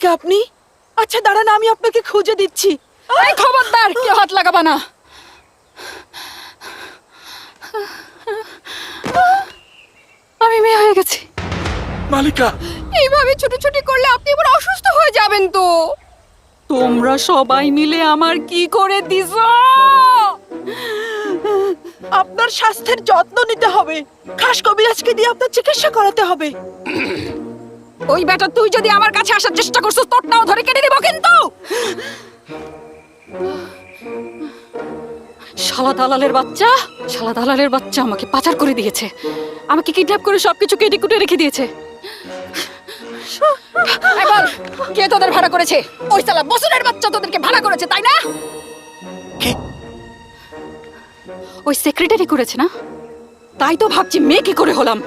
কে আপনি? আচ্ছা দাঁড়ান, আমি আপনাকে খুঁজে দিচ্ছি। এই খবরদার, কেউ হাত লাগাবা না। আমি মেয়ে হয়ে গেছি। মালিকা, এইভাবে ছুটোছুটি করলে আপনি এবার অসুস্থ হয়ে যাবেন তো। তোমরা সবাই মিলে আমার কি করে দিছ? আপনার স্বাস্থ্যের যত্ন নিতে হবে। খাস কবিরাজকে দিয়ে আপনার চিকিৎসা করাতে হবে। ওই বেটা, তুই যদি আমার কাছে আসার চেষ্টা করছিস তোরটাও ধরে কেটে দিব কিন্তু। শালা দালালের বাচ্চা, শালা দালালের বাচ্চা আমাকে পাচার করে দিয়েছে, আমাকে কিডন্যাপ করে সবকিছু কেটে কুটে রেখে দিয়েছে। এই বল, কে তোদের ভাড়া করেছে? ওই শালা বসুরের বাচ্চা তোদেরকে ভাড়া করেছে, তাই না? কি? ওই সেক্রেটারি করেছে না? তাই তো ভাবছি মেয়ে কি করে হলাম।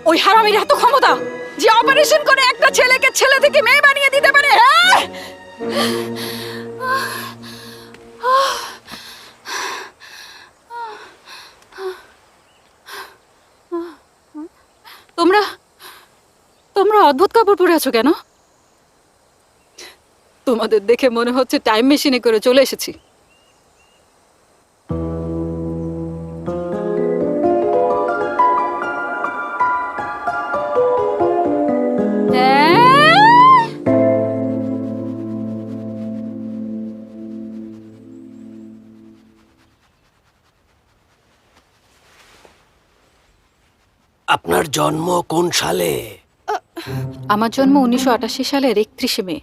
ওই হারামির এত ক্ষমতা যে অপারেশন করে একটা ছেলেকে ছেলে থেকে মেয়ে বানিয়ে দিতে পারে। হ্যাঁ, তোমরা তোমরা অদ্ভুত কাপড় পরে আছো কেন? তোমাদের দেখে মনে হচ্ছে টাইম মেশিনে করে চলে এসেছি। আপনার জন্ম কোন সালে? আমার জন্ম 1988 সালের 31শে মে।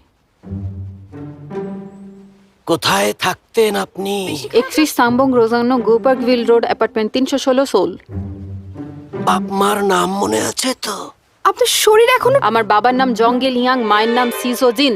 কোথায় থাকতেন আপনি? 31 সাম্বং রোজানো গোপার্কভিল রোড, অ্যাপার্টমেন্ট 316, সোল। বাপ মার নাম মনে আছে তো? আপনার শরীর এখনো। আমার বাবার নাম জঙ্গে লিয়াং, মায়ের নাম সিজো জিন।